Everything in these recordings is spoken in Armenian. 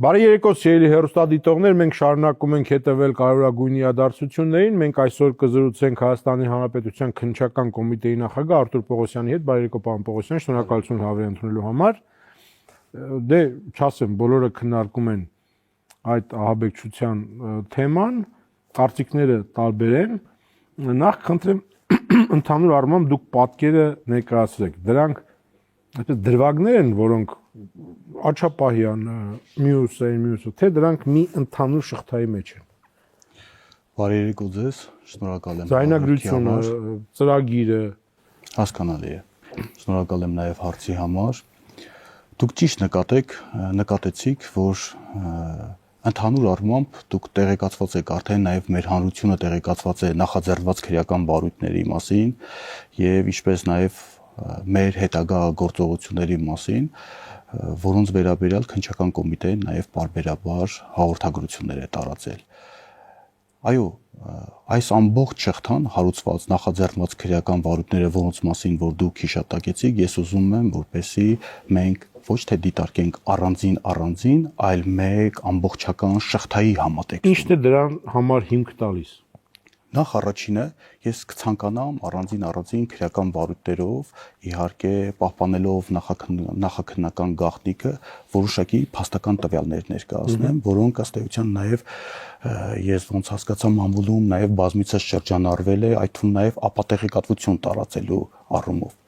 Բարի երեկո, սիրելի հեռուստադիտողներ, մենք շարունակում ենք հետևել կարևորագույն իրադարձություններին։ Մենք այսօր կզրուցենք Հայաստանի Հանրապետության քննչական կոմիտեի նախագահ Արտուր Պողոսյանի հետ։ Բարի երեկո, պարոն Պողոսյան, շնորհակալություն հավերի ընդունելու համար։ Դե, չասեմ, բոլորը քննարկում են այդ ահաբեկչության թեման, կարծիքները տարբեր են։ Նախ խնդրեմ ընդհանուր առմամբ դուք պատկերը ներկայացրեք։ Դրանք այդպես դրվագներ են, որոնք աչափահյան, մյուսը, թե դրանք մի ընդհանուր շղթայի մեջ են։ Բարի երեկո ձեզ, շնորհակալ եմ։ Ձայնագրությունը, ծրագիրը հասկանալի է։ Շնորհակալ եմ նաև հարցի համար։ Դուք ճիշտ նկատեցիք, որ ընդհանուր առմամբ դուք տեղեկացված եք արդեն նաև մեր հանրությունը տեղեկացված է նախաձեռնված քրեական բարույթների մասին եւ ինչպես նաև մեր հետագա գործողությունների մասին, որոնց վերաբերյալ քննչական կոմիտեն նաև պարբերաբար հաղորդագրություններ է տարածել։ Այո, այս ամբողջ շղթան հարուցված նախաձեռնված քրեական բարույթները, որոնց մասին որ դուք հիշատակեցիք, ես ուզում եմ, որպեսզի մենք ոչ թե դիտարկենք առանձին, այլ մեկ ամբողջական շղթայի համատեքստում։ Ի՞նչն է դրան համար հիմք տալիս։ Նախ առաջինը ես կցանկանամ առանձին քրեական բարույթներով, իհարկե պահպանելով նախաքննական գաղտնիքը, որոշակի փաստական տվյալներ ներկայացնեմ, որոնք ըստ էության նաև ես ոնց հասկացա մամուլում նաև բազմիցս շրջանառվել է, այդ թվում նաև ապատեղեկատվություն տարածելու առումով։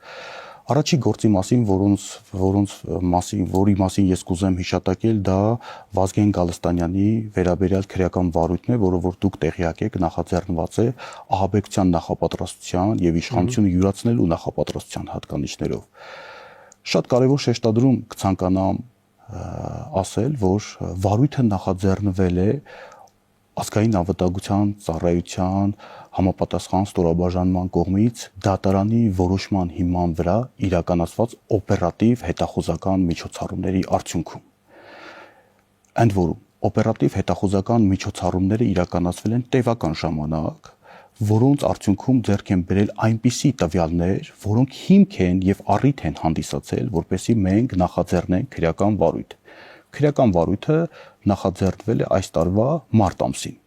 Առաջի գործի մասին, որի մասին ես կուզեմ հիշատակել, դա Վազգեն Գալստանյանի վերաբերյալ քրեական բարույթն է, որը որ դուք տեղյակ եք, նախաձեռնված է ահաբեկչության նախապատրաստության եւ իշխանությունը յուրացնելու նախապատրաստության հատկանիշներով։ Շատ կարեւոր շեշտադրում կցանկանամ ասել, որ բարույթը նախաձեռնվել է ազգային անվտանգության ծառայության համապատասխան ստորաբաժանման կողմից դատարանի որոշման հիման վրա իրականացված օպերատիվ հետախուզական միջոցառումների արդյունքում։ Ընդ որում, օպերատիվ հետախուզական միջոցառումները իրականացվել են տևական ժամանակ, որոնց արդյունքում ձեռք են բերել այնպիսի տվյալներ, որոնք հիմք են եւ առիթ են հանդիսացել, որպեսզի մենք նախաձեռնենք քրեական բարույթ։ Քրեական բարույթը նախաձեռնվել է այս տարվա մարտ ամսին։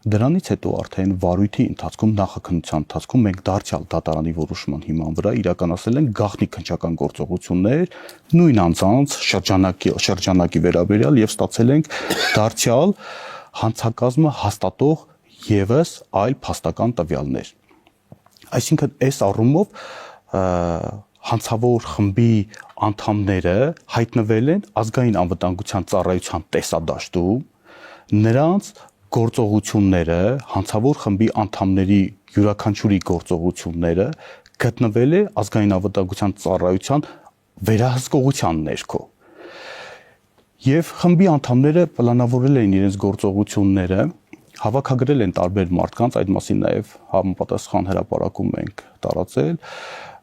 Դրանից հետո արդեն վարույթի ընթացքում նախաքննության ընթացքում մենք դարձյալ դատարանի որոշման հիման վրա իրականացրել ենք գաղտնի քննչական գործողություններ նույն անձանց շրջանակի վերաբերյալ եւ ստացել ենք դարձյալ հանցակազմը հաստատող եւս այլ փաստական տվյալներ։ Այսինքն այս առումով հանցավոր խմբի անդամները հայտնվել են ազգային անվտանգության ծառայության տեսադաշտում, նրանց գործողությունները, հանցավոր խմբի անդամների յուրաքանչյուրի գործողությունները գտնվել է ազգային անվտանգության ծառայության վերահսկողության ներքո։ Եվ խմբի անդամները պլանավորել են իրենց գործողությունները, հավաքագրել են տարբեր մարդկանց, այդ մասին նաև համապատասխան հրապարակում ենք տարածել,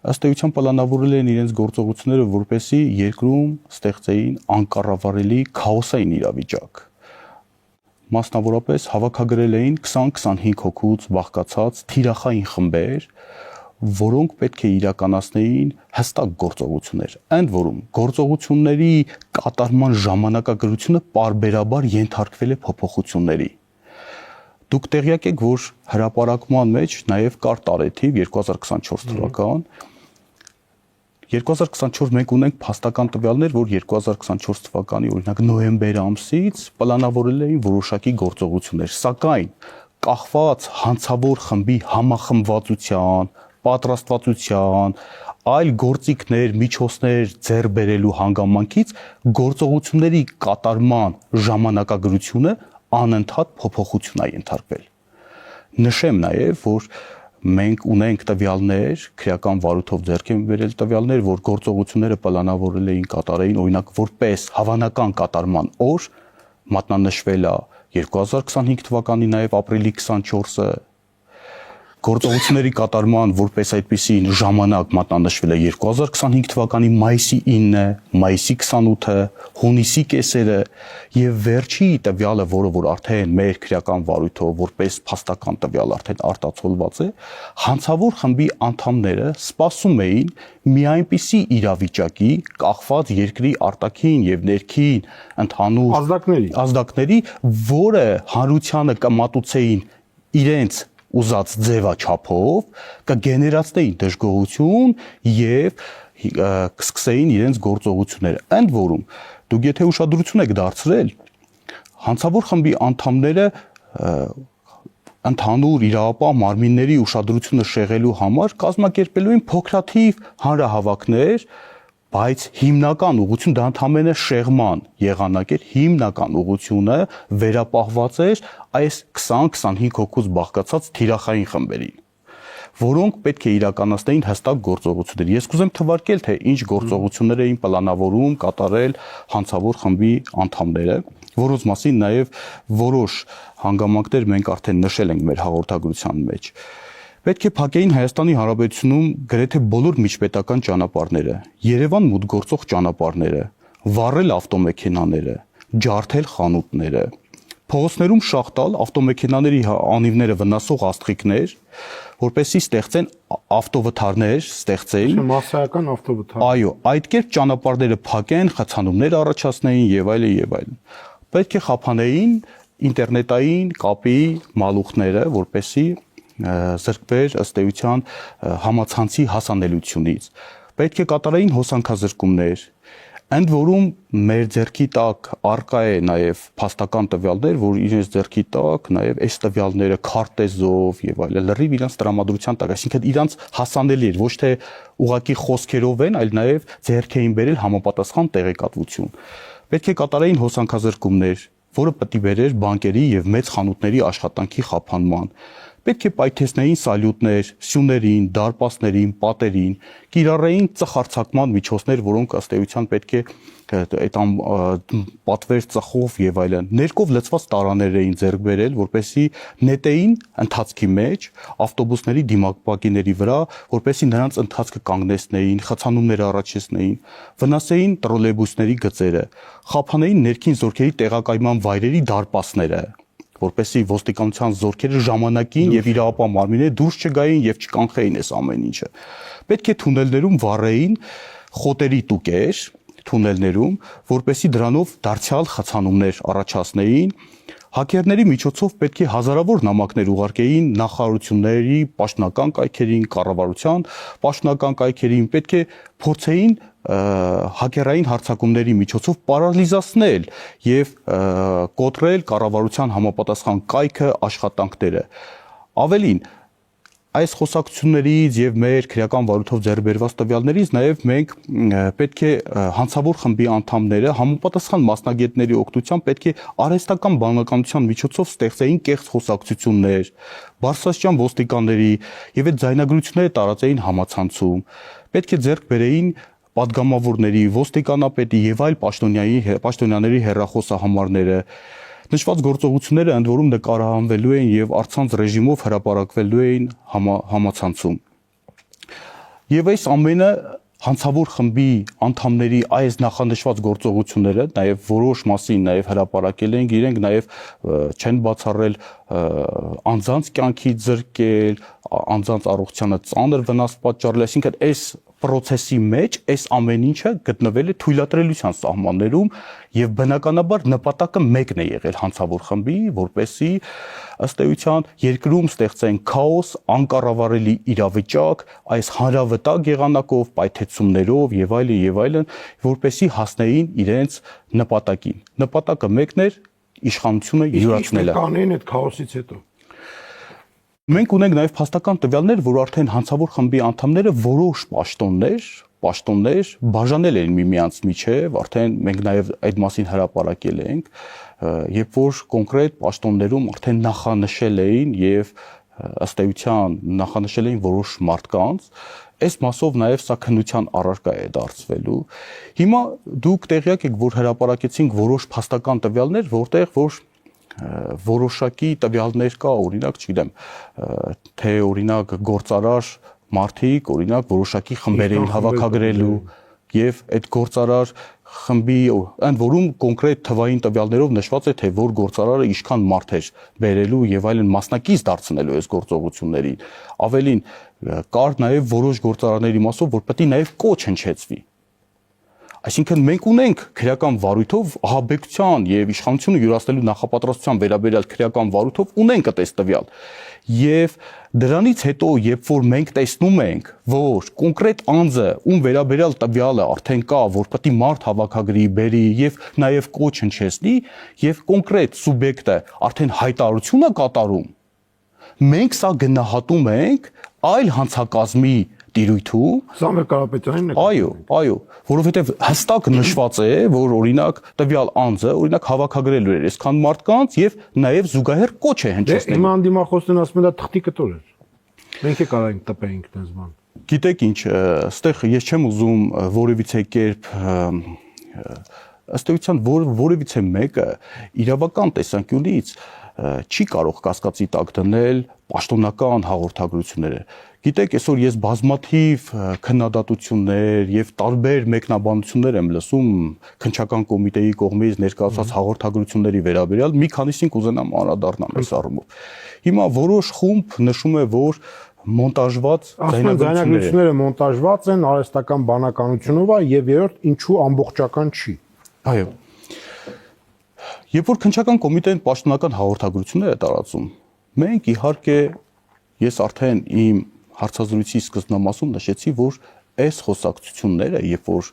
ըստ էության պլանավորել են իրենց գործողությունները, որպեսզի երկրում ստեղծեին անկառավարելի քաոսային իրավիճակ։ Մասնավորապես հավաքագրել էին 20-25 հոգուց բաղկացած թիրախային խմբեր, որոնք պետք է իրականացնեին հստակ գործողություններ։ Ընդ որում, գործողությունների կատարման ժամանակագրությունը պարբերաբար ենթարկվել է փոփոխությունների։ Դուք տեղյակ եք, որ հրապարակման մեջ նաև կար տարեթիվ 2024 թվական։ 2024 մենք ունենք փաստական տվյալներ, որ 2024 թվականի օրինակ նոյեմբեր ամսից պլանավորել էին որոշակի գործողություններ, սակայն կախված հանցավոր խմբի համախմբվածության, պատրաստվածության, այլ գործիքներ, միջոցներ ձեռք բերելու հանգամանքից գործողությունների կատարման ժամանակագրությունը անընդհատ փոփոխություն է ենթարկվել։ Նշեմ նաև, որ մենք ունենք տվյալներ, քրեական վարույթով ձեռք են բերել տվյալներ, որ գործողությունները պլանավորել էին կատարեին, օրինակ որպես հավանական կատարման օր մատնանշվել է 2025 թվականի նաև ապրիլի 24-ը, Գործողությունների կատարման որպես այդպիսին ժամանակ մատնանշվել է 2025 թվականի մայիսի 9-ը, մայիսի 28-ը, հունիսի կեսերը եւ վերջի տվյալը, որը որ արդեն մեր քրեական վարույթով որպես փաստական տվյալ արդեն արտացոլված է, հանցավոր խմբի անդամները սպասում էին մի այնպիսի իրավիճակի, կախված երկրի արտաքին եւ ներքին ընդհանուր ազդակների, որը հանրությանը կմատուցեին իրենց ուզած ձևաչափով, կգեներացնեին դժգոհություն եւ կսկսեին իրենց գործողությունները։ Ընդ որում, դուք եթե ուշադրություն եք դարձրել, հանցավոր խմբի անդամները ընդհանուր իրավապահ մարմինների ուշադրությունը շեղելու համար կազմակերպելու են փոքրաթիվ հանրահավաքներ, բայց հիմնական ուղղություն դա ընդհանրապես շեղման եղանակ էր, հիմնական ուղղությունը վերապահված էր այս 20-25 հոգուց բաղկացած թիրախային խմբերին, որոնք պետք է իրականացնեին հստակ գործողություններ։ Ես կուզեմ թվարկել, թե ինչ գործողություններ էին պլանավորում կատարել հանցավոր խմբի անդամները, որոնց մասին նաև որոշ հանգամանքներ մենք արդեն նշել ենք մեր հաղորդագրության մեջ։ Պետք է փակեին Հայաստանի Հանրապետությունում գրեթե բոլոր միջպետական ճանապարհները, Երևան մուտք գործող ճանապարհները, վառել ավտոմեքենաները, ջարդել խանութները, փողոցներում շաղ տալ ավտոմեքենաների անիվները վնասող աստղիկներ, որպեսզի ստեղծեն ավտովթարներ, ստեղծեին մասսայական ավտովթար։ Այո, այդ կերպ ճանապարհները փակեն, խցանումներ առաջացնեին եւ այլն եւ այլն։ Պետք է խափանեին ինտերնետային կապի մալուխները, որպեսզի զրկվեր ըստ էության համացանցի հասանելիությունից։ Պետք է կատարեին հոսանքազրկումներ, ընդ որում մեր ձեռքի տակ արկա է նաև փաստական տվյալներ, որ իրենց ձեռքի տակ նաև այս տվյալները քարտեզով եւ այլն լրիվ իրենց տրամադրության տակ, այսինքն իրենց հասանելի էր, ոչ թե ուղակի խոսքերով են, այլ նաև ձեռք էին բերել համապատասխան տեղեկատվություն։ Պետք է կատարեին հոսանքազրկումներ, որը պետք է բերեր բանկերի եւ մեծ խանութների աշխատանքի խափանման։ Պետք է պայթեցնեին սալյուտներ, սյուներին, դարպասներին, պատերին, կիրառեին ծխարցակման միջոցներ, որոնք ըստ էության պետք է այդ պատվեր ծխով եւ այլն։ Ներկով լցված տարաներ էին ձեռք բերել, որպեսզի նետեին ընթացքի մեջ ավտոբուսների դիմակապակիների վրա, որպեսզի նրանց ընթացքը կանգնեցնեին, խցանումներ առաջացնեին, վնասեին տրոլեյբուսների գծերը, խափանեին ներքին զորքերի տեղակայման վայրերի դարպասները, որպեսզի ոստիկանության զորքերը ժամանակին եւ իրավապահ մարմինները դուրս չգային եւ չկանխեին այս ամեն ինչը։ Պետք է թունելներում վառեին խոտերի տուկեր, թունելներում, որպեսզի դրանով դարձյալ խցանումներ առաջացնեին։ Հակերների միջոցով պետք է հազարավոր նամակներ ուղարկեին նախարարությունների պաշտոնական կայքերին, կառավարության պաշտոնական կայքերին, պետք է փորձեին հակերային հարձակումների միջոցով պարալիզացնել եւ կոտրել կառավարության համապատասխան կայքը, աշխատանքները։ Ավելին, այս խոսակցություններից եւ մեր քրեական վարույթով ձեռբերված տվյալներից նաեւ մենք պետք է հանցավոր խմբի անդամները համապատասխան մասնագետների օգնությամբ պետք է արհեստական բանականության միջոցով ստեղծեին կեղծ խոսակցություններ, բարձրաստիճան ոստիկանների եւ այդ ձայնագրությունները տարածեին համացանցում։ Պետք է ձեռք բերեին պատգամավորների, ոստիկանապետի եւ այլ պաշտոնյաների հեռախոսահամարները։ Նշված գործողությունները ընդ որում նկարահանվելու են եւ առցանց ռեժիմով հրապարակվելու էին համացանցում։ Եվ այս ամենը հանցավոր խմբի անդամների այս նախանշված գործողությունները, նաեւ որոշ մասին նաեւ հրապարակել են, իրենք նաեւ չեն բացառել անձանց կյանքի զրկել, անձանց առողջությանը ծանր վնաս պատճառել, այսինքն այս process-ի մեջ այս ամեն ինչը գտնվել է թույլատրելիության սահմաններում եւ բնականաբար նպատակը մեկն է եղել հանցավոր խմբի, որպեսզի ըստ էության երկրում ստեղծեն քաոս, անկառավարելի իրավիճակ, այս հանրավտակ եղանակով, պայթեցումներով եւ այլն, որպեսզի հասնեին իրենց նպատակին։ Նպատակը մեկն էր իշխանությունը յուրացնելը։ Իսկ կանեն այդ քաոսից հետո Մենք ունենք նաև փաստական տվյալներ, որ արդեն հանցավոր խմբի անդամները որոշ պաշտոններ բաժանել են միմյանց միջև, արդեն մենք նաև այդ մասին հրապարակել ենք, երբ որ կոնկրետ պաշտոններում արդեն նախանշել էին եւ ըստ էության նախանշել էին որոշ մարդկանց, այս մասով նաև սա քննության առարկա է դարձվելու։ Հիմա դուք տեղյակ եք, որ հրապարակեցինք որոշ փաստական տվյալներ, որտեղ որ որոշակի տվյալներ կա, օրինակ, չգիտեմ, թե օրինակ գործարար մարդիկ, օրինակ, որոշակի խմբեր էին հավաքագրելու եւ այդ գործարար խմբի ընդ որում կոնկրետ թվային տվյալներով նշված է թե որ գործարարը ինչքան մարդ էր բերելու եւ այլն մասնակից դարձնելու այս գործողություններին ավելին կար նաեւ որոշ գործարարների մասով որ պետք է նաեւ կոչ հնչեցվի այսինքն մենք ունենք քրեական վարույթով ահաբեկության եւ իշխանությունը յուրացնելու նախապատրաստության վերաբերյալ քրեական վարույթով ունենք այդպես տվյալ եւ դրանից հետո երբ որ մենք տեսնում ենք որ կոնկրետ անձը ում վերաբերյալ տվյալը արդեն կա որ պետք է մարդ հավաքագրի բերի եւ նաեւ կոչ հնչեցնի եւ կոնկրետ սուբյեկտը արդեն հայտարարություն է կատարում մենք սա գնահատում ենք այլ հանցակազմի տիրույթում Սամվել Կարապետյանին այո, որովհետև հստակ նշված է, որ օրինակ տվյալ անձը օրինակ հավաքագրելու էր այսքան մարդկանց եւ նաեւ զուգահեռ կոչ է հնչեցնել։ Հիմա անդիմախոսն ասում են դա թղթի կտոր էր։ Մենք է կարայինք տպեինք դες բան։ Գիտեք ինչ, այստեղ ես չեմ ուզում որևիցե կերպ ըստ էության որևիցե մեկը իրավական տեսանկյունից չի կարող կասկածի տակ դնել պաշտոնական հաղորդագրությունները։ Գիտեք, այսօր ես բազմաթիվ քննադատություններ եւ տարբեր մեկնաբանություններ եմ լսում քննչական կոմիտեի կողմից ներկայացված հաղորդագրությունների վերաբերյալ, մի քանիսին կուզենամ անդրադառնամ այս առումով։ Հիմա որոշ խումբ նշում է, որ մոնտաժված ձայնագրությունները մոնտաժված են արհեստական բանականությունով եւ երրորդ ինչու ամբողջական չի։ Այո։ Երբ որ քննչական կոմիտեն պաշտոնական հաղորդագրություններ է տարածում, մենք իհարկե ես արդեն իմ հարցազրույցի սկզբնամասում նշեցի, որ այս խոսակցությունները, երբ որ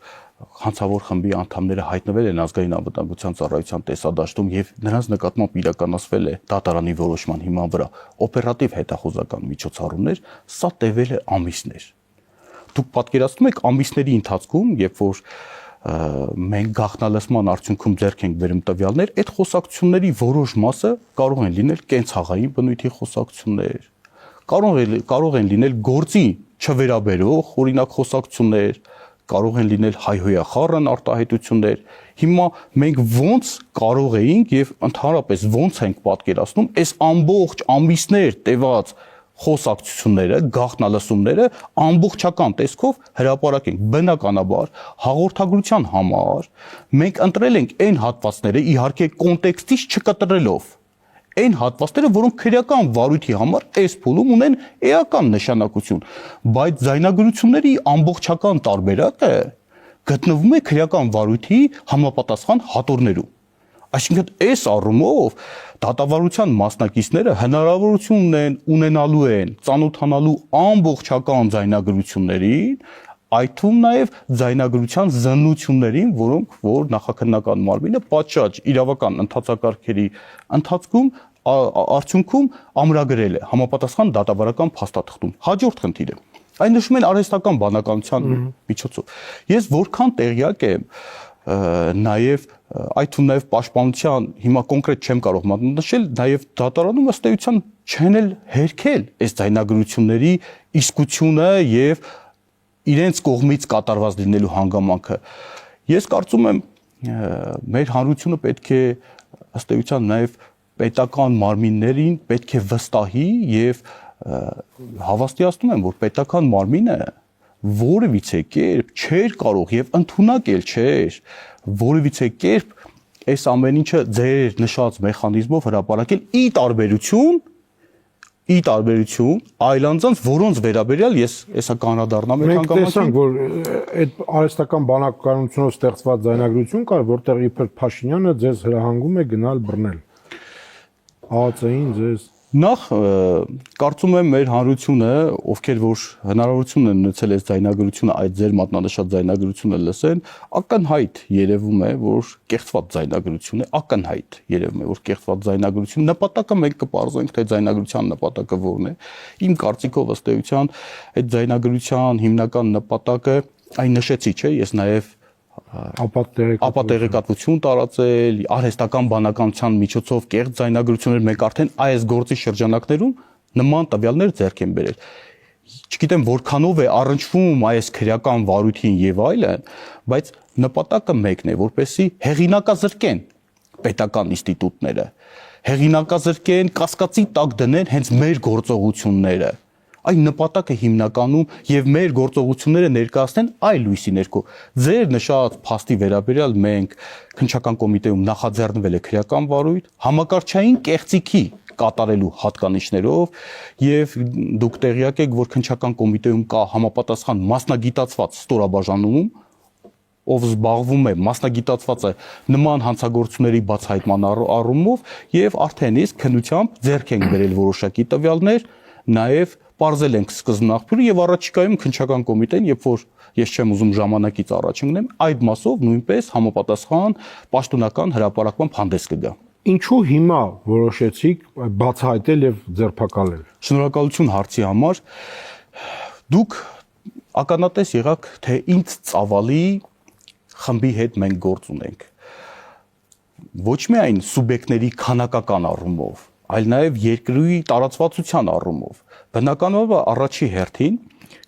հանցավոր խմբի անդամները հայտնվել են ազգային անվտանգության ծառայության տեսադաշտում եւ նրանց նկատմամբ իրականացվել է դատարանի որոշման հիման վրա օպերատիվ հետախուզական միջոցառումներ, սա տևել է ամիսներ։ Դուք պատկերացնում եք ամիսների ընթացքում, երբ որ մենք գաղտնալսման արդյունքում ձեռք ենք բերում տվյալներ, այդ խոսակցությունների որոշ մասը կարող են լինել կենցաղային բնույթի խոսակցություններ, կարող են լինել գործի չվերաբերող օրինակ խոսակցություններ, կարող են լինել հայհոյախառն արտահայտություններ։ Հիմա մենք ոնց կարող էինք եւ ընդհանրապես ոնց ենք պատկերացնում այս ամբողջ ամիսներ տևած խոսակցությունները, գաղտնալսումները ամբողջական տեսքով հրապարակենք բնականաբար հաղորդագրության համար մենք ընտրել ենք այն հատվածները իհարկե կոնտեքստից չկտրելով այն հատվածները որոնք քրեական վարույթի համար այս փուլում ունեն էական նշանակություն բայց ձայնագրությունների ամբողջական տարբերակը գտնվում է քրեական վարույթի համապատասխան հատորներում Այսինքն այս առումով դատավարության մասնակիցները հնարավորություն ունենալու են ծանոթանալու ամբողջական ձայնագրություններին, այդ թվում նաև ձայնագրության զննություններին, որոնք որ նախաքննական մարմինը պատշաճ իրավական ընթացակարգերի ընթացքում արդյունքում ամրագրել է համապատասխան դատավարական փաստաթղթում։ Հաջորդ խնդիրը այն նշում են արհեստական բանականության միջոցով։ Ես որքան տեղյակ եմ նաև այդ թվում նաև պաշտպանության հիմա կոնկրետ չեմ կարող մատնանշել նաև դատարանում ըստ էության չեն էլ հերքել այս ձայնագրությունների իսկությունը եւ իրենց կողմից կատարված լինելու հանգամանքը ես կարծում եմ մեր հանրությունը պետք է ըստ էության նաև պետական մարմիններին պետք է վստահի եւ հավաստիացնում եմ որ պետական մարմինը որևիցե կերպ չէր կարող եւ ընդունակ էլ չէր որևիցե կերպ այս ամեն ինչը ձեր նշած մեխանիզմով հրապարակել ի տարբերություն այլ անձանց որոնց վերաբերյալ ես հեսա կանադառնամ այդ հանգամանքին մենք տեսանք որ այդ արհեստական բանականությունով ստեղծված ձայնագրություն կար որտեղ իբր Փաշինյանը ձեզ հրահանգում է գնալ բռնել ԱԱՑ-ին ձեզ Նախ կարծում եմ մեր հանրությունը, ովքեր որ հնարավորություն են ունեցել այս ձայնագրությունը, այդ ձեր մատնանշած ձայնագրությունը լսեն, ակնհայտ երևում է, որ կեղծված ձայնագրություն է, ակնհայտ երևում է, որ կեղծված ձայնագրություն նպատակը մենք կպարզենք, թե ձայնագրության նպատակը որն է։ Իմ կարծիքով ըստ էության այդ ձայնագրության հիմնական նպատակը այն նշեցի, չէ, ես նաև ապատեղեկատվություն տարածել, արհեստական բանականության միջոցով կեղծ ձայնագրություններ մենք արդեն այս գործի շրջանակներում նման տվյալներ ձեռք են բերել։ Չգիտեմ որքանով է առնչվում այս քրեական վարույթին եւ այլն, բայց նպատակը մեկն է, որպեսզի հեղինակազրկեն պետական ինստիտուտները, հեղինակազրկեն, կասկածի տակ դնեն հենց մեր գործողությունները։ Այն նպատակը հիմնականում եւ մեր գործողությունները ներկայացնեն այլ լույսի ներքո։ Ձեր նշած փաստի վերաբերյալ մենք քննչական կոմիտեում նախաձեռնվել է քրեական վարույթ համակարգչային կեղծիքի կատարելու հատկանիշներով եւ դուք տեղյակ եք, որ քննչական կոմիտեում կա համապատասխան մասնագիտացված ստորաբաժանում, ով զբաղվում է մասնագիտացված է նման հանցագործությունների բացահայտման առումով եւ արդեն իսկ քննությամբ ձեռք են բերել որոշակի տվյալներ, նաեւ պարզել ենք սկզբնաղբյուրը եւ առաջիկայում քննչական կոմիտեն, երբ որ ես չեմ ուզում ժամանակից առաջ ընկնեմ, այդ մասով նույնպես համապատասխան պաշտոնական հրապարակման հանդես կգա։ Ինչու հիմա որոշեցիք բացահայտել եւ ձերբակալել։ Շնորհակալություն հարցի համար։ Դուք ականատես եղաք, թե ինչ ծավալի խմբի հետ մենք գործ ունենք։ Ոչ միայն սուբյեկտների քանակական առումով, այլ նաև երկրի տարածվածության առումով։ Բնականաբար առաջի հերթին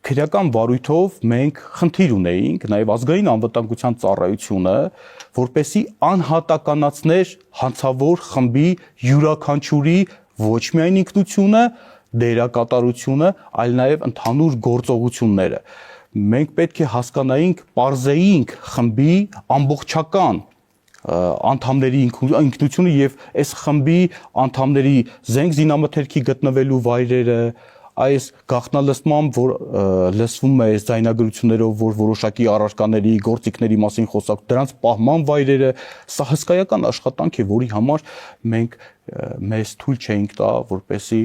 քրեական վարույթով մենք խնդիր ունեինք նաև ազգային անվտանգության ծառայությունը, որպեսզի անհատականացներ հանցավոր խմբի յուրաքանչյուրի ոչ միայն ինքնությունը, դերակատարությունը, այլ նաև ընդհանուր գործողությունները։ Մենք պետք է հասկանայինք, պարզեինք խմբի ամբողջական անդամների ինքնությունը եւ այս խմբի անդամների զենք զինամթերքի գտնվելու վայրերը, այս գաղտնալսմամբ, որ լսվում է այս ձայնագրություններով, որ որոշակի առարկաների, գործիքների մասին խոսակ, դրանց պահման վայրերը, սա հսկայական աշխատանք է, որի համար մենք մեզ թույլ չէինք տա, որպեսզի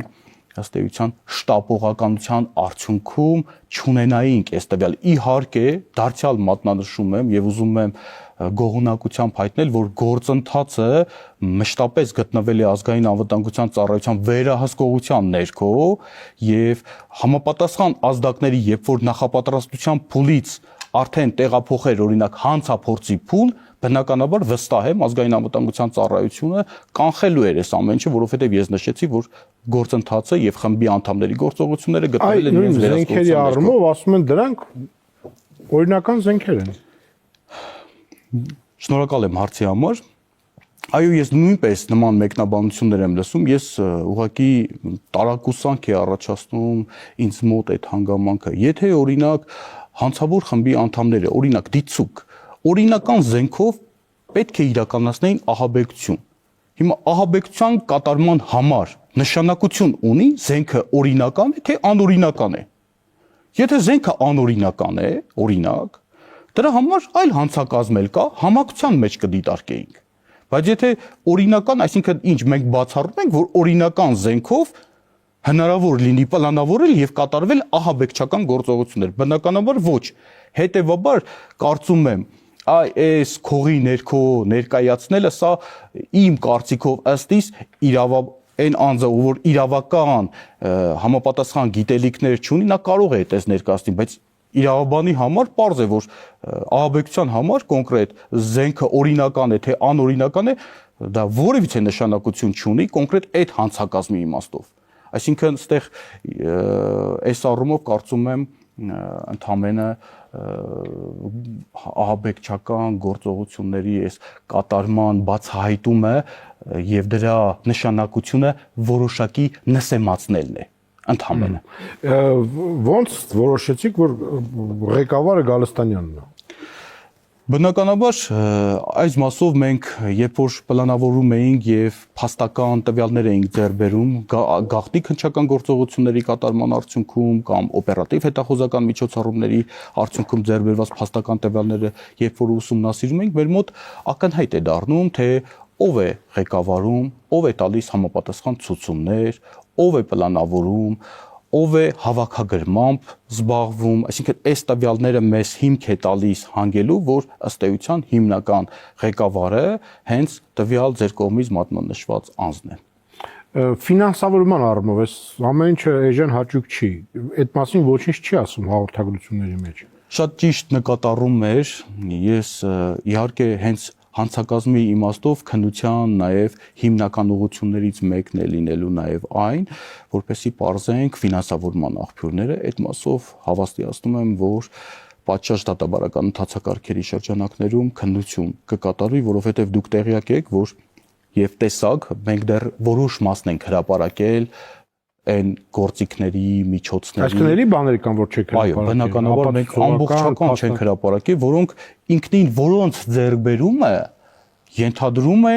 ըստ էության շտապողականության արդյունքում չունենայինք այս տվյալ։ Իհարկե, դարձյալ մատնանշում եմ եւ ուզում եմ գողունակությամբ հայտնել, որ գործընթացը մշտապես գտնվել է ազգային անվտանգության ծառայության վերահսկողության ներքո եւ համապատասխան ազդակների, երբ որ նախապատրաստության փուլից արդեն տեղափոխեր օրինակ հանցափորձի փուլ, բնականաբար վստահ եմ ազգային անվտանգության ծառայությունը կանխելու էր այս ամեն ինչը, որովհետեւ ես նշեցի, որ գործընթացը եւ խմբի անդամների գործողությունները գտնվել են իրենց զենքերի առումով, ասում են դրանք օրինական զենքեր են։ Շնորհակալ եմ հարցի համար։ Այո, ես նույնպես նման մեկնաբանություններ եմ լսում, ես ուղղակի տարակուսանք է առաջացնում ինձ մոտ այդ հանգամանքը։ Եթե օրինակ հանցավոր խմբի անդամները, օրինակ դիցուկ, օրինական զենքով պետք է իրականացնեին ահաբեկություն։ Հիմա ահաբեկության կատարման համար նշանակություն ունի զենքը օրինական է, թե անօրինական է։ Եթե զենքը անօրինական է, օրինակ, դրա համար այլ հանցակազմ էլ կա, համակցության մեջ կդիտարկեինք։ Բայց եթե օրինական, այսինքն ինչ, մենք բացառում ենք, որ օրինական զենքով հնարավոր լինի պլանավորել եւ կատարվել ահաբեկչական գործողություններ։ Բնականաբար ոչ։ Հետևաբար կարծում եմ, այս քողի ներքո ներկայացնելը սա իմ կարծիքով ըստ իս այն անձը, որ իրավական համապատասխան գիտելիքներ չունի, նա կարող է այդպես ներկայացնել, բայց իրավաբանի համար պարզ է, որ ահաբեկության համար կոնկրետ զենքը օրինական է, թե անօրինական է, դա որևիցե նշանակություն չունի կոնկրետ այդ հանցակազմի իմաստով։ Այսինքն, այստեղ այս առումով կարծում եմ ընդհանրապես ահաբեկչական գործողությունների այս կատարման բացահայտումը եւ դրա նշանակությունը որոշակի նսեմացնելն է ընդհանրապես։ Ոնց որոշեցիք, որ ղեկավարը Գալստանյանն է։ Բնականաբար այս մասով մենք երբ որ պլանավորում էինք եւ փաստական տվյալներ էինք ձեռք բերում գաղտնի քննչական գործողությունների կատարման արդյունքում կամ օպերատիվ հետախուզական միջոցառումների արդյունքում ձեռք բերված փաստական տվյալները երբ որ ուսումնասիրում ենք, մեր մոտ ակնհայտ է դառնում, թե ով է ղեկավարում, ով է տալիս համապատասխան ցուցումներ, ով է պլանավորում, ով է հավաքագրմամբ զբաղվում, այսինքն այս տվյալները մեզ հիմք է տալիս հանգելու, որ ըստ էության հիմնական ղեկավարը հենց տվյալ ձեր կողմից մատնանշված անձն է։ Ֆինանսավորման առումով այս ամեն ինչը էժան հաճույք չի։ Այդ մասին ոչինչ չի ասում հաղորդագրությունների մեջ։ Շատ ճիշտ նկատառում էր, ես իհարկե հենց հանցակազմի իմաստով քննության նաև հիմնական ուղղություններից մեկն է լինելու նաև այն, որպեսզի պարզենք ֆինանսավորման աղբյուրները, այդ մասով հավաստիացնում եմ, որ պատշաճ դատաբարական ընթացակարգերի շրջանակներում քննություն կկատարվի, որովհետև դուք տեղյակ եք, որ եւ տեսակ մենք դեռ որոշ մասն ենք հրապարակել այն գործիքների, միջոցների։ Այսինքն էլի բաներ կան, որ չեք հրապարակել։ Այո, բնականաբար մենք ամբողջական չենք հրապարակել, որոնք ինքնին որոնց ձեռքբերումը ենթադրում է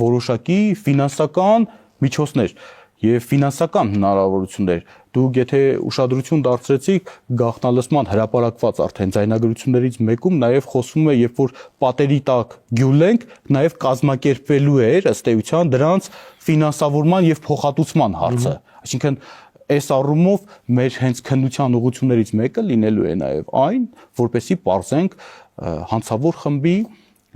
որոշակի ֆինանսական միջոցներ եւ ֆինանսական հնարավորություններ։ Դուք եթե ուշադրություն դարձրեցիք գաղտնալսման հրապարակված արդեն ձայնագրություններից մեկում նաեւ խոսվում է, երբ որ պատերի տակ գյուլենք, նաեւ կազմակերպվելու էր ըստ էության դրանց ֆինանսավորման եւ փոխհատուցման հարցը։ Այսինքն այս առումով մեր հենց քննության ուղղություններից մեկը լինելու է նաեւ այն, որպեսզի պարզենք հանցավոր խմբի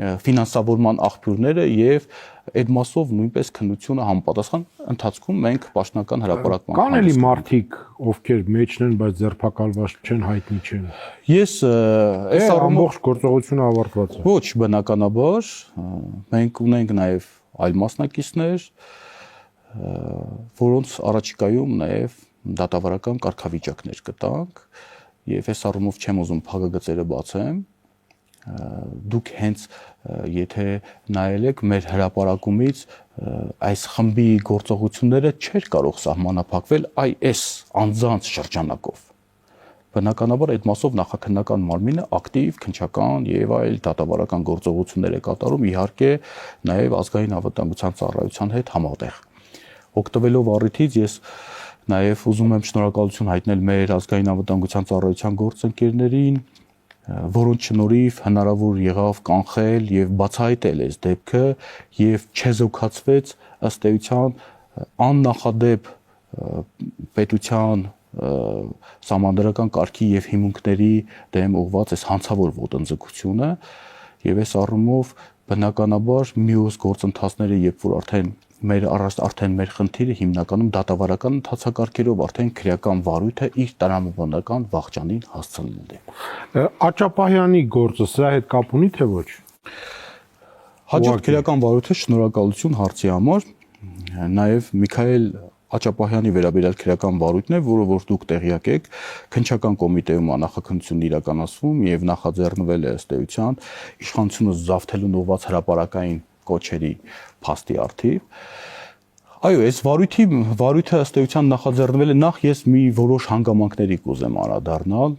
ֆինանսավորման աղբյուրները եւ այդ մասով նույնպես քննությունը համապատասխան ընթացքում մենք պաշտոնական հրապարակման կան էլի մարդիկ, ովքեր մեջն են, բայց ձերբակալված չեն, հայտնի չեն։ Ես այս առումով ամբողջ գործողությունը ավարտված է։ Ոչ, բնականաբար մենք ունենք նաեւ այլ մասնակիցներ, որոնց առաջիկայում նաեւ դատավարական կարգավիճակներ կտանք եւ այս առումով չեմ ուզում փակագծերը բացեմ։ Դուք հենց եթե նայել եք մեր հրապարակումից այս խմբի գործողությունները չէր կարող սահմանափակվել այս անձանց շրջանակով։ Բնականաբար այդ մասով նախաքննական մարմինը ակտիվ, քննչական եւ այլ դատավարական գործողություններ է կատարում, իհարկե նաեւ ազգային անվտանգության ծառայության հետ համատեղ։ Օգտվելով առիթից ես նաեւ ուզում եմ շնորհակալություն հայտնել մեր ազգային անվտանգության ծառայության գործընկերներին, որոնց շնորհիվ հնարավոր եղավ կանխել եւ բացահայտել այս դեպքը եւ չեզոքացվեց ըստ էության աննախադեպ պետության սահմանադրական կարգի եւ հիմունքների դեմ ուղղված այս հանցավոր ոտնձգությունը եւ այս առումով բնականաբար մյուս գործընթացները երբ որ արդեն մեր խնդիրը հիմնականում դատավարական ընթացակարգերով արդեն քրեական վարույթը իր տրամաբանական վախճանին հասցնելն է։ Աճապահյանի գործը սրա հետ կապ ունի թե ոչ։ Հաջորդ քրեական վարույթը շնորհակալություն հարցի համար, նաև Միքայել Աճապահյանի վերաբերյալ քրեական վարույթն է, որը որ դուք տեղյակ եք, քննչական կոմիտեում անախախնությունն իրականացվում եւ նախաձեռնվել է ըստ էության իշխանությունը զավթելուն ուղղված հրապարակային կոչերի փաստի արդիվ։ Այո, այս վարույթը ըստ էության նախաձեռնվել է նախ ես մի որոշ հանգամանքների կուզեմ անդրադառնալ,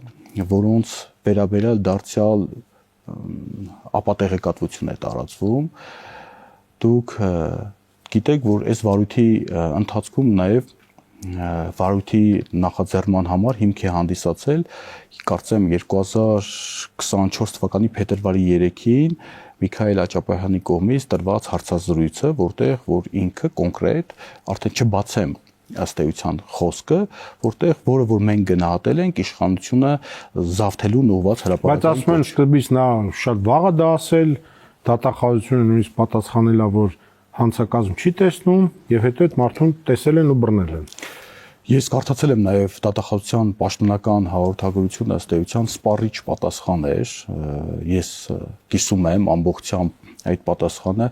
որոնց վերաբերյալ դարձյալ ապատեղեկատվություն է տարածվում։ Դուք գիտեք, որ այս վարույթի ընթացքում նաև վարույթի նախաձեռնման համար հիմք է հանդիսացել, կարծեմ 2024 թվականի փետրվարի 3-ին Միքայել Աճապահյանի կողմից տրված հարցազրույցը, որտեղ որ ինքը կոնկրետ արդեն չբացեմ ըստ էության խոսքը, որը որ մենք գնահատել ենք իշխանությունը զավթելուն ուղղված հրապարակային։ Բայց ասում են սկզբից նա շատ վաղ է դա ասել, դատախազությունը նույնիսկ պատասխանել է, որ հանցակազմ չի տեսնում եւ հետո այդ մարդուն տեսել են ու բռնել են։ Ես կարդացել եմ նաև դատախազության պաշտոնական հաղորդագրությունը ըստ էության սպառիչ պատասխան էր։ Ես կիսում եմ ամբողջությամբ այդ պատասխանը։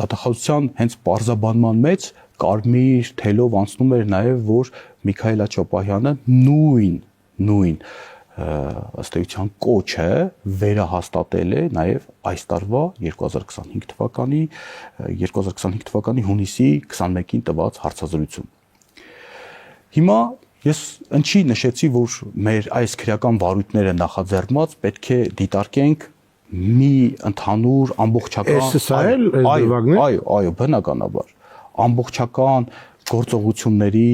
Դատախազության հենց պարզաբանման մեջ կարմիր թելով անցնում էր նաև, որ Միքայել Աճապահյանը նույն ըստ էության կոչը վերահաստատել է նաև այս տարվա 2025 թվականի հունիսի 21-ին տված հարցազրույցում։ Հիմա ես ինչի նշեցի, որ մեր այս քրեական վարույթները նախաձեռնված պետք է դիտարկենք մի ընդհանուր ամբողջական այո, բնականաբար ամբողջական գործողությունների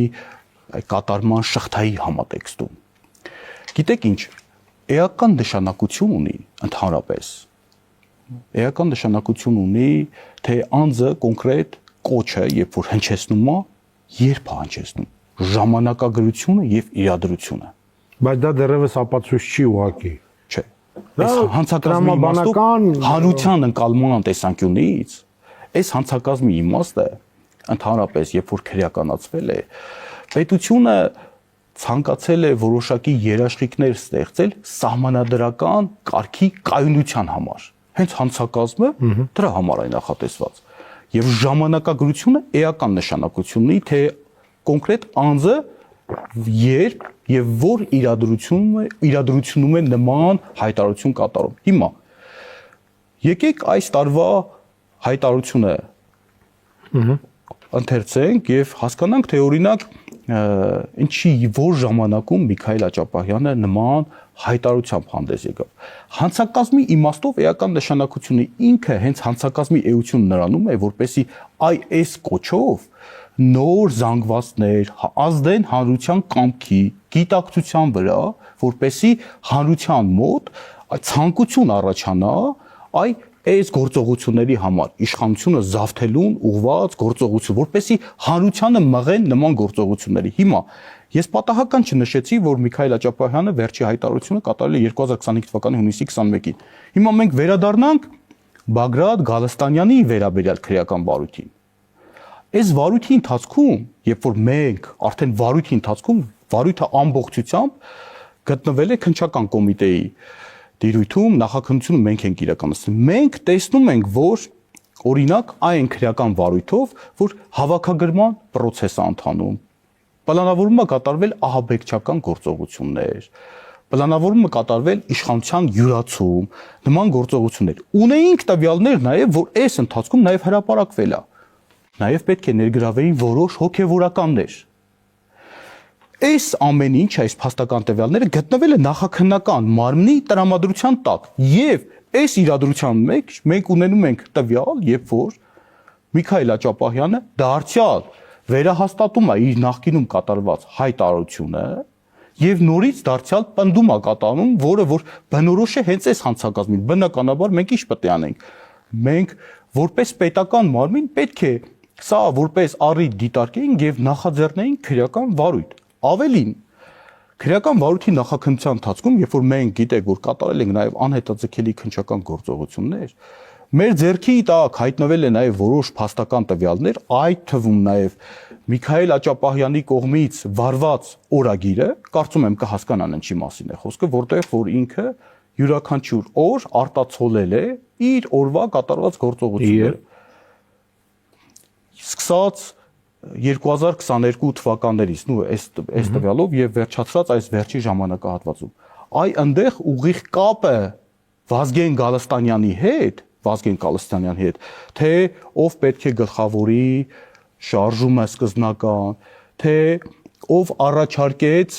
կատարման շղթայի համատեքստում։ Գիտեք ինչ, էական նշանակություն ունի ընդհանրապես։ Էական նշանակություն ունի, թե անձը կոնկրետ կոչը, երբ որ հնչեցնում է, երբ է հնչեցնում, ժամանակագրությունը եւ իրադրությունը։ Բայց դա դեռևս ապացույց չի ուղղակի։ Չէ։ Այս հանցակազմի իմաստով հանրության ընկալման տեսանկյունից այս հանցակազմի իմաստը ընդհանրապես երբ որ քրեականացվել է, պետությունը ցանկացել է որոշակի երաշխիքներ ստեղծել սահմանադրական կարգի կայունության համար։ Հենց հանցակազմը դրա համար է նախատեսված։ Եվ ժամանակագրությունը էական նշանակություն ունի, թե կոնկրետ անձը երբ եւ որ իրադրությունում է նման հայտարարություն կատարում։ Հիմա եկեք այս տարվա հայտարարությունը ընթերցենք եւ հասկանանք, թե օրինակ ինչի որ ժամանակում Միքայել Աճապահյանը նման հայտարարությամբ հանդես եկավ։ Հանցակազմի իմաստով էական նշանակությունը ինքը հենց հանցակազմի էությունը նրանում է, որպեսի այս կոչով նոր զանգվածներ ազդեն հանրության կամքի, գիտակցության վրա, որպեսի հանրության մոտ ցանկություն առաջանա այս գործողությունների համար իշխանությունը զավթելուն ուղղված գործողություն, որպեսի հանրությանը մղեն նման գործողությունների։ Հիմա ես պատահական չնշեցի, որ Միքայել Աճապահյանը վերջի հայտարարությունը կատարել է 2025 թվականի հունիսի 21-ին։ Հիմա մենք վերադառնանք Բագրատ Գալստանյանի վերաբերյալ քրեական վարույթին։ Այս վարույթի ընթացքում, երբ որ մենք արդեն վարույթի ընթացքում վարույթը ամբողջությամբ գտնվել է քննչական կոմիտեի դիրույթում, նախաքննությունը մենք ենք իրականացնում։ Մենք տեսնում ենք, որ օրինակ այն քրեական վարույթով, որ հավաքագրման process է ընթանում, պլանավորվում է կատարվել ահաբեկչական գործողություններ, պլանավորվում է կատարվել իշխանության յուրացում, նման գործողություններ։ Ունեինք տվյալներ նաև, որ այս ընթացքում նաև հրապարակվել է։ Նաև պետք է ներգրավեին որոշ հոգևորականներ։ Այս ամեն ինչ, այս փաստական տվյալները գտնվել է նախաքննական մարմնի տրամադրության տակ եւ այս իրադրության մեջ մենք ունենում ենք տվյալ, երբ որ Միքայել Աճապահյանը դարձյալ վերահաստատում է իր նախկինում կատարված հայտարարությունը եւ նորից դարձյալ պնդում է կատարում, որը որ բնորոշ է հենց այս հանցակազմին։ Բնականաբար մենք ինչ պետք է անենք։ Մենք որպես պետական մարմին պետք է սա որպես առիթ դիտարկեինք եւ նախաձեռնեինք քրեական վարույթ։ Ավելին, քրեական վարույթի նախաքննության ընթացքում, երբ որ մենք գիտենք, որ կատարել ենք նաև անհետաձգելի քննչական գործողություններ, մեր ձեռքի տակ հայտնվել է նաև որոշ փաստական տվյալներ, այդ թվում նաև Միքայել Աճապահյանի կողմից վարված օրագիրը, կարծում եմ կհասկանան ինչի մասին է խոսքը, որտեղ որ ինքը յուրաքանչյուր օր արտացոլել է իր օրվա կատարված գործողությունները։ Սկսած 2022 թվականներից, այս տվյալով եւ վերջացրած այս վերջի ժամանակահատվածում։ Այնտեղ ուղիղ կապը Վազգեն Գալստանյանի հետ, թե ով պետք է գլխավորի շարժումը սկզբնական, թե ով առաջարկեց,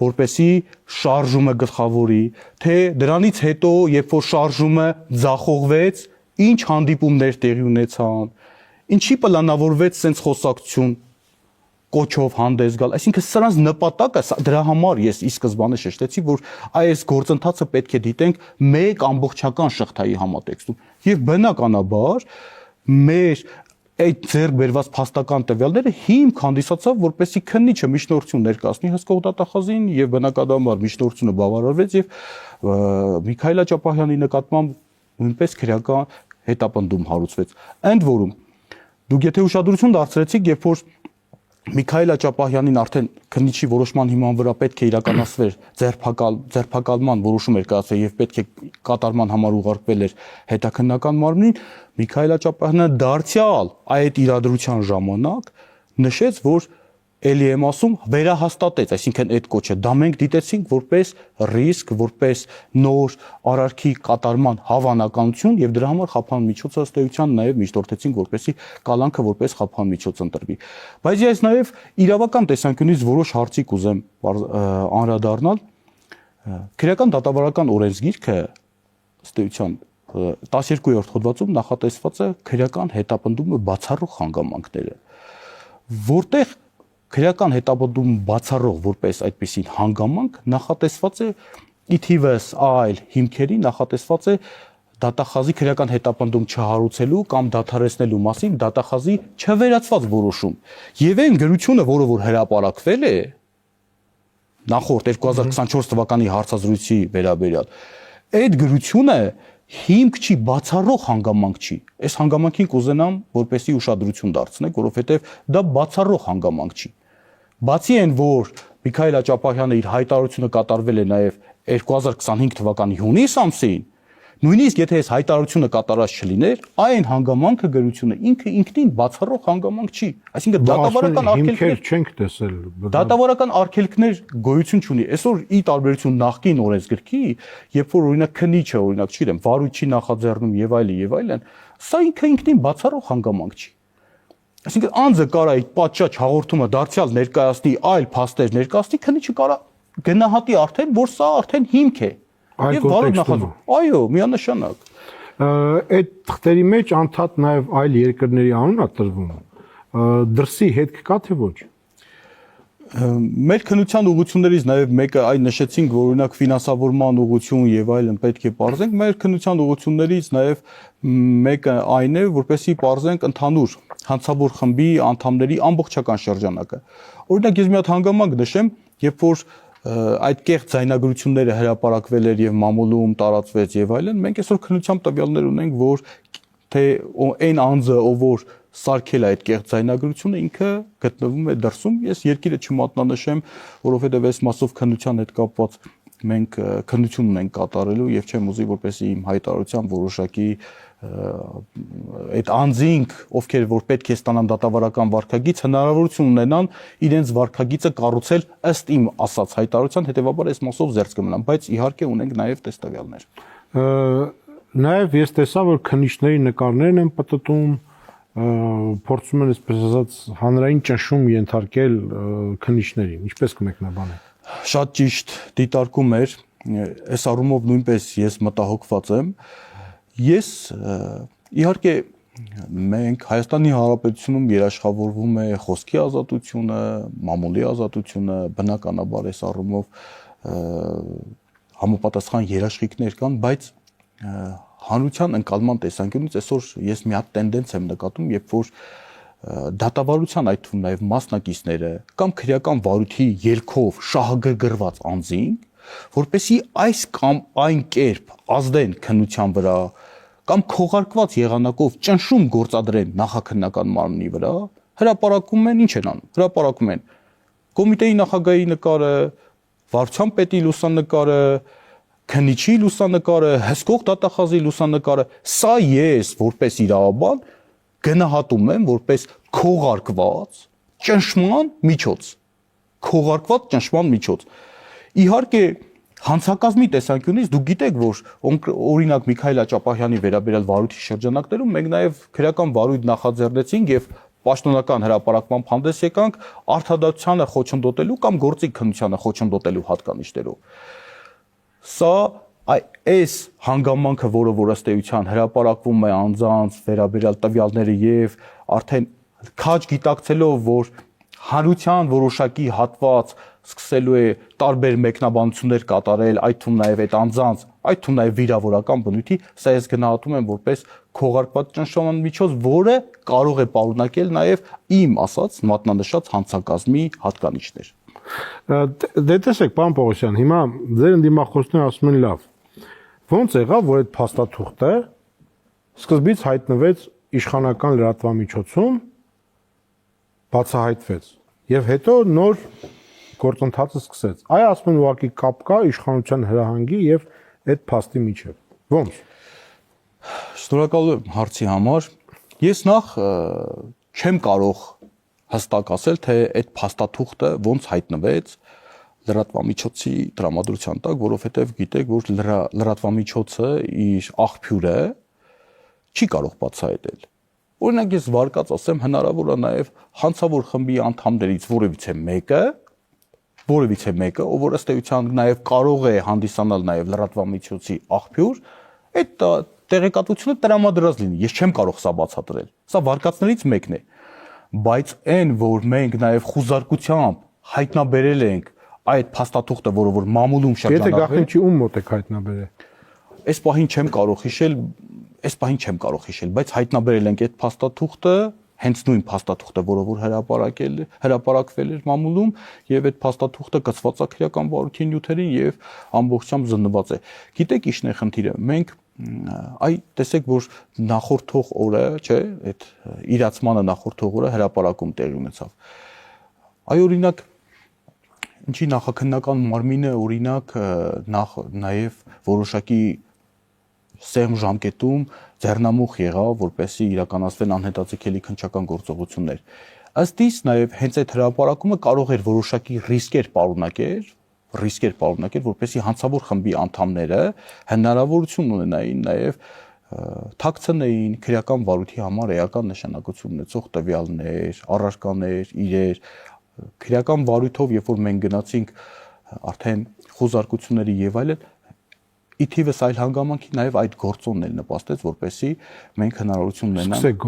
որպեսի շարժումը գլխավորի, թե դրանից հետո, երբ որ շարժումը ձախողվեց, ինչ հանդիպումներ տեղի ունեցան, ինչի պլանավորվեց սենց խոսակցություն կոչով հանդես գալ, այսինքն սրանց նպատակը, դրա համար ես ի սկզբանե շեշտեցի, որ այս գործընթացը պետք է դիտենք մեկ ամբողջական շղթայի համատեքստում եւ բնականաբար մեր այդ ձեռք բերված փաստական տվյալները հիմք հանդիսացավ, որպեսզի քննիչը միջնորդություն ներկայացնի հսկող դատախազին եւ բնականաբար միջնորդությունը բավարարվեց եւ Միքայել Աճապահյանի նկատմամբ նույնպես քրեական հետապնդում հարուցվեց։ Ընդ որում դուք եթե ուշադրություն դարձրեցիք, երբ որ Միքայել Աճապահյանին արդեն քննիչի որոշման հիման վրա պետք է իրականացվեր ձերբակալման որոշում էր կայացվել եւ պետք է կատարման համար ուղարկվել էր հետաքննական մարմնին, Միքայել Աճապահյանը դարձյալ այդ իրադրության ժամանակ նշեց, որ էլի եմ ասում վերահաստատեց, այսինքն այդ կոչը դա մենք դիտեցինք որպես ռիսկ, որպես նոր արարքի կատարման հավանականություն եւ դրա համար խափան միջոցը ըստ էության նաեւ միջնորդեցինք, որպեսի կալանքը որպես խափան միջոց ընտրվի։ Բայց ես նաեւ իրավական տեսանկյունից որոշ հարցի կուզեմ անդրադառնալ։ Քրեական դատավարական օրենսգիրքը ըստ էության 12-րդ հոդվածում նախատեսված է քրեական հետապնդումը բացառող հանգամանքները, որտեղ քրեական հետապնդում բացառող որպես այդպիսին հանգամանք նախատեսված է իթիվս այլ հիմքերի նախատեսված է դատախազի քրեական հետապնդում չհարուցելու կամ դադարեցնելու մասին դատախազի չվերացված որոշում։ Եվ այն գրությունը, որը որ հրապարակվել է նախորդ 2024 թվականի հարցազրույցի վերաբերյալ, այդ գրությունը հիմք չի, բացառող հանգամանք չի։ Այս հանգամանքին կուզենամ, որպեսզի ուշադրություն դարձնեք, որովհետև դա բացառող հանգամանք չի։ Բացի այն, որ Միքայել Աճապահյանը իր հայտարարությունը կատարվել է նաև 2025 թվականի հունիս ամսին, նույնիսկ եթե այս հայտարարությունը կատարած չլիներ, այն հանգամանքը գրությունը ինքը ինքնին բացառող հանգամանք չի։ Այսինքն դատավարական արգելքներ չենք տեսել։ Դատավարական արգելքներ գոյություն չունի։ Այսօր ի տարբերություն նախկին օրենսգրքի, երբ որ օրինակ քննիչը, օրինակ չգիտեմ, վարույթ չի նախաձեռնում եւ այլն, սա ինքը ինքնին բացառող հանգամանք չի։ Այսինքն անձը կարա այդ պատշաճ հաղորդումը դարձյալ ներկայացնի, այլ փաստեր ներկայացնի, քննիչը կարա գնահատի արդեն, որ սա արդեն հիմք է։ Եվ վարույթ նախաձեռնում։ Այո, միանշանակ։ Այդ թղթերի մեջ անդադ նաև այլ երկրների անունն է տրվում։ Դրսի հետք կա թե ոչ։ Մեր քննության ուղղություններից նաև մեկը այն նշեցինք, որ օրինակ ֆինանսավորման ուղղություն եւ այլն պետք է բարձենք, մեր քննության ուղղություններից նաև մեկը այն է, որպեսզի բարձենք ընդհանուր հանցավոր խմբի անդամների ամբողջական շրջանակը։ Օրինակ ես մի հատ հանգամանք նշեմ, երբ որ այդ կեղծ ձայնագրությունները հրապարակվել էր եւ մամուլում տարածվեց եւ այլն, մենք այսօր քննությամբ տվյալներ ունենք, որ թե այն անձը, ով որ սարքել է այդ կեղծ ձայնագրությունը, ինքը գտնվում է դրսում։ Ես երկիրը չմատնանշեմ, որովհետեւ այս մասով քննության հետ կապված մենք քննություն ունենք կատարելու եւ չեմ ուզի, որպեսզի իմ հայտարարությամբ որոշակի այդ անձինք, ովքեր որ պետք է ստանան դատավարական վարքագիծ, հնարավորություն ունենան իրենց վարքագիծը կառուցել ըստ իմ ասած հայտարարության, հետեւաբար այս մասով զերծ կմնան, բայց իհարկե ունենք նաեւ տեստավյալներ։ Նաեւ ես տեսա, որ քննիչների նկարներն են պտտում, փորձում են այսպես ասած հանրային ճնշում ենթարկել քննիչներին, ինչպես կմեկնաբանեք։ Շատ ճիշտ դիտարկում էր, այս առումով նույնպես ես մտահոգված եմ։ Ես իհարկե մենք Հայաստանի Հանրապետությունում երաշխավորվում է խոսքի ազատությունը, մամուլի ազատությունը, բնականաբար այս առումով համապատասխան երաշխիքներ կան, բայց հանրության ընկալման տեսանկյունից այսօր ես մի հատ տենդենց եմ նկատում, երբ որ դատավարության այդ թվում նաև մասնակիցները կամ քրեական վարույթի ելքով շահագրգռված անձինք, որպեսզի այս կամ այն կերպ ազդեն քննության վրա կամ քողարկված եղանակով ճնշում գործադրեն նախաքննական մարմնի վրա, հրապարակում են, ինչ են անում, հրապարակում են կոմիտեի նախագահի նկարը, վարչության պետի լուսանկարը, քննիչի լուսանկարը, հսկող դատախազի լուսանկարը, սա ես որպես իրավաբան գնահատում եմ որպես քողարկված ճնշման միջոց, քողարկված ճնշման միջոց։ Իհարկե հանցակազմի տեսանկյունից դուք գիտեք, որ օրինակ Միքայել Աճապահյանի վերաբերյալ վարույթի շրջանակներում մենք նաև քրեական վարույթ նախաձեռնեցինք եւ պաշտոնական հրապարակման հանդես եկանք արդարադատությանը խոչընդոտելու կամ գործիք քննությանը խոչընդոտելու հատկանիշներով։ Սա այս հանգամանքը, որը ըստ էության հրապարակվում է անձանց վերաբերյալ տվյալները եւ արդեն քաջ գիտակցելով, որ հանրության որոշակի հատված սկսելու է տարբեր մեկնաբանություններ կատարել, այդ թվում նաև այդ անձանց, այդ թվում նաև վիրավորական բնույթի, սա ես գնահատում եմ որպես քողարկված ճնշման միջոց, որը կարող է պարունակել նաև իմ ասած մատնանշած հանցակազմի հատկանիշներ։ Դե տեսեք, պարոն Պողոսյան, հիմա ձեր ընդդիմախոսները ասում են լավ։ Ոնց եղավ, որ այդ փաստաթուղթը սկզբից հայտնվեց իշխանական լրատվամիջոցում, բացահայտվեց եւ հետո նոր գործընթացը սկսեց։ Այ ասում են ուղղակի կապ կա իշխանության հրահանգի եւ այդ փաստի միջեւ։ Ոնց։ Շնորհակալ եմ հարցի համար։ Ես նախ չեմ կարող հստակ ասել, թե այդ փաստաթուղթը ոնց հայտնվեց լրատվամիջոցի տրամադրության տակ, որովհետև գիտեք, որ լրատվամիջոցը իր աղբյուրը չի կարող բացահայտել։ Օրինակ ես վարկած ասեմ, հնարավոր է նաև հանցավոր խմբի անդամներից որևիցե մեկը, ով որ ըստ էության նաև կարող է հանդիսանալ նաև լրատվամիջոցի աղբյուր, այդ տեղեկատվությունը տրամադրած լինի։ Ես չեմ կարող սա բացատրել։ Սա վարկածներից մեկն է։ Բայց այն, որ մենք նաև խուզարկությամբ հայտնաբերել ենք այդ փաստաթուղթը, որը որ մամուլում շրջանառվել է։ Եթե գաղտնիքի ում մոտ եք հայտնաբերել։ Այս պահին չեմ կարող հիշել, բայց հայտնաբերել ենք այդ փաստաթուղթը, հենց նույն փաստաթուղթը, որը որ հրապարակվել էր մամուլում, եւ այդ փաստաթուղթը կցված է քրեական վարույթի նյութերին եւ ամբողջությամբ զննված է։ Գիտեք ի՞նչն է խնդիրը։ Մենք տեսեք, որ նախորդող օրը, չէ, այդ իրացմանը նախորդող օրը հրապարակում տեղի ունեցավ։ Օրինակ ինչի նախաքննական մարմինը օրինակ նաև որոշակի սեղմ ժամկետում ձեռնամուխ եղավ, որպեսզի իրականացվեն անհետաձգելի քննչական գործողություններ։ Ըստ իս նաև հենց այդ հրապարակումը կարող էր որոշակի ռիսկեր պարունակել, որպեսզի հանցավոր խմբի անդամները հնարավորություն ունենային նաև թաքցնեին քրեական վարույթի համար էական նշանակություն ունեցող տվյալներ, առարկաներ, իրեր, քրեական վարույթով, երբ որ մենք գնացինք արդեն խոզարկությունների եւ այլն, ի թիվս այլ հանգամանքի նաև այդ գործոնն էլ նպաստեց, որպեսզի մենք հնարավորություն ունենանք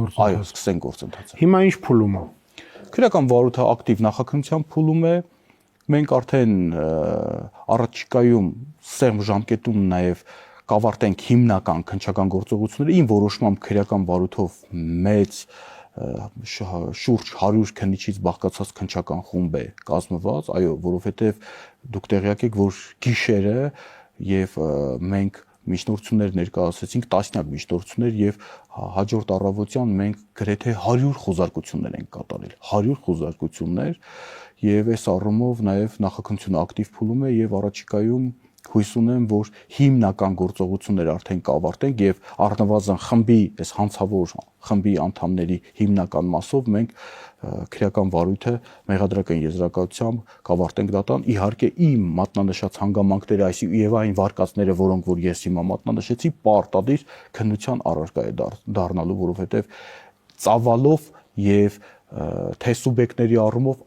սկսենք գործընթացը։ Հիմա ինչ փուլում է։ Քրեական վարույթը ակտիվ նախաքննության փուլում է։ Մենք արդեն առաջիկայում սերմ ժամկետում նաև կավարտենք հիմնական քննչական գործողությունները, ին որոշմամբ քրեական վարույթով մեծ շուրջ 100 քննիչից բաղկացած քննչական խումբ է կազմված, այո, որովհետև դուք տեղյակ եք, որ գիշերը եւ մենք միջնորդություններ ներկայացրեցինք, տասնյակ միջնորդություններ եւ հաջորդ առավոտյան մենք գրեթե 100 խոզարկություններ ենք կատարել, 100 խոզարկություններ եւ այս առումով նաեւ նախաքննությունը ակտիվ փուլում է եւ առաջիկայում հույս ունեմ, որ հիմնական գործողությունները արդեն կավարտենք եւ առնվազն խմբի, այս հանցավոր խմբի անդամների հիմնական մասով մենք քրեական վարույթը մեղադրական եզրակացությամբ կավարտենք դատան։ Իհարկե իմ մատնանշած հանգամանքները, այսինքն եւ այն վարկածները, որոնք որ ես հիմա մատնանշեցի, պարտադիր քննության առարկա է դառնալու, որովհետեւ ծավալով եւ թե սուբյեկտների առումով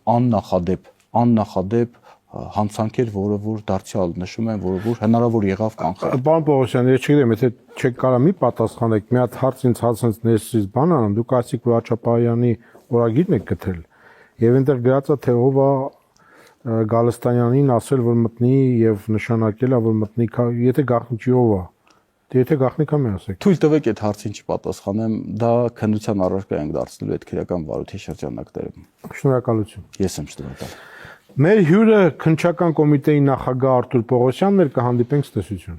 աննախադեպ հանցանքեր, որը որ դարձյալ նշում են, որը որ հնարավոր եղավ կանխել։ Պարոն Պողոսյան, ես չգիտեմ, եթե չեք կարող մի պատասխանեք, մի հատ հարց ինձ հացած ներսից բան անեմ, դուք ասիք, որ Աչապահյանի օրագիրն եք գտել, եւ այնտեղ գրած է, թե ով է Գալստանյանին ասել, որ մտնի եւ նշանակել է, որ մտնի, եթե գաղտնիքի ով է, եթե գաղտնիքա մի ասեք։ Թույլ տվեք այդ հարցին չպատասխանեմ, դա քննության առարկա ենք դարձնելու այդ քրեական վարույթի շրջանակներում։ Շնորհակալություն։ Ես եմ շնորհակալ։ Մեր հյուրը քննչական կոմիտեի նախագահ Արթուր Պողոսյանն էր, կհանդիպենք ցտեսություն։